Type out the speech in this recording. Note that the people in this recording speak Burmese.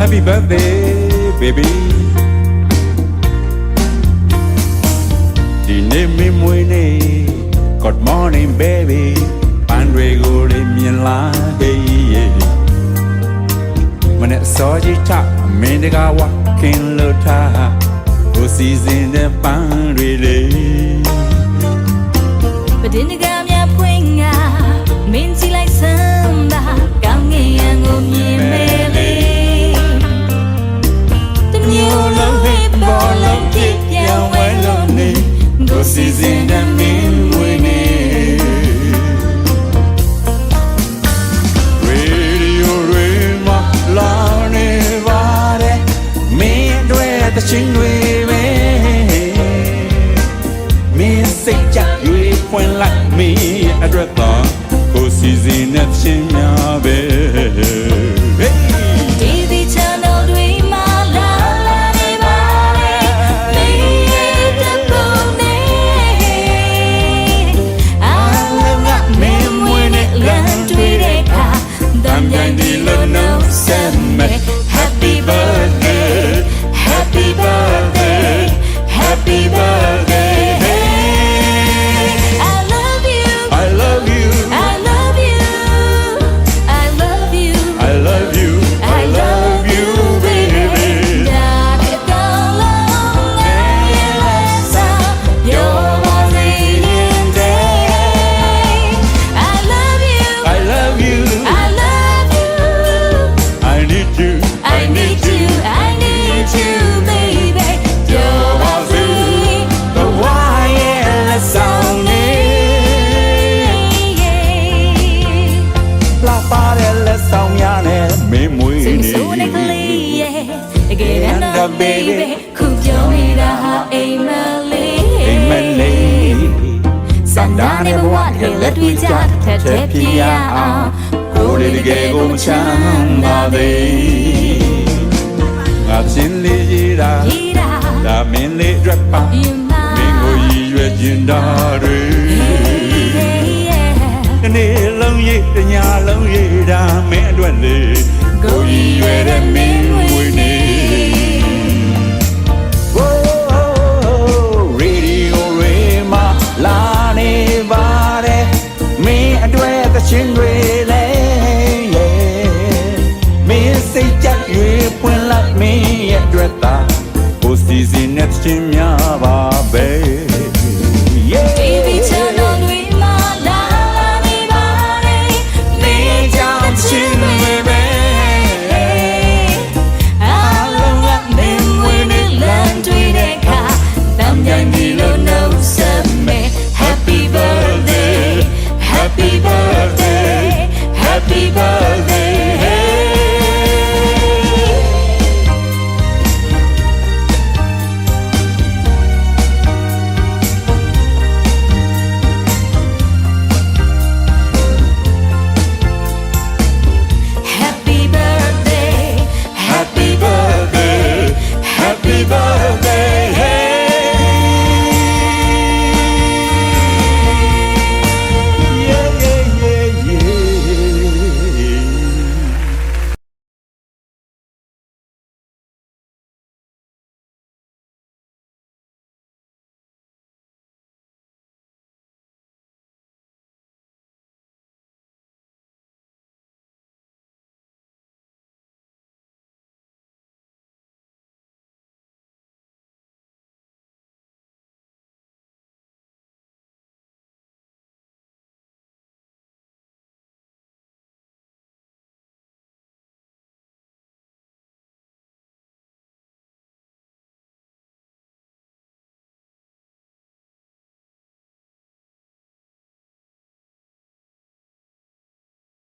Happy birthday baby ဒီနေ့မင်းမွေးနေ့ Good morning baby ပန်းတွေကိုလေးမြင်လာ hey မနေ့စောကြီးချမင်းတကားဝခင်လို့ထားကိုစီစဉ်တဲ့ပန်းတွေလေးပဒင်းကမြဖွင့်ငါမင်းကြည့်လိုက်စမ်းပါကောင်းငင်ရန်ကိုမြင်မဲလေးတမျိုးလုံးဟစ်ပေါ်လုံးပြပြောင်းဝဲလို့နေကိုစီစဉ်တဲ့မင်းဝင်နေ Radio တွေမှာလောင်းနေပါတယ်မင်းတို့တချင်းတွေပဲမင်းစိတ်ကြရွေးဖွင့်လိုက်မင်းအတွက်တော့ကိုစီစဉ်တဲ့ချင်းများပဲဒီဒီချန်နယ်တွေမှာလာလာနေပါလေမင်းရဲ့တပ်ပုံနေအားလုံးကမင်းမွေးနေလမ်းတွေ့တဲ့အခါတမ်းပြန်ဒီလိုနှုတ်ဆက်မယ် Happy birthday Happy birthday Happy birthday I love you I love you I love you I love you I love you I love you baby ဒါကကောင်းလုံးငါရဲ့လက်ဆောင်ပြောပါစေရင်တည်း I love you I love you I love you I need you I need you I need you baby ပြောပါစေ The wireless sound လာပါတဲ့လက်ဆောင်များနဲ့မင်းမွေးနေ So like yeah again and the baby ခုပြောနေတာဟာအိမ်မလေး အိမ်မလေး စန္ဒာနဲ့ဘဝနဲ့လက်တွေ့ကြထက်တဲ့ပြရအောင် ကိုယ်လေးတကယ်ကိုမချမ်းသာသေးငါချင်းလေးရေးတာ ရေးတာ ဒါမင်းလေးအတွက်ပါ you မင်းကိုရည်ရွယ်ကျင်တာတွေတနေ့လုံးရေးတညလုံးရေးတာမင်းအတွက်လေကိုရည်ရွယ်တဲ့မင်းမွေးနေ Radio တွေမှာလာနေပါတယ်မင်းအတွက်သချင်းတွေလေမင်းစိတ်ကြွေးပွင့်လိုက်မင်းရဲ့အတွက်သာကိုစီစဉ်တဲ့သချင်းများ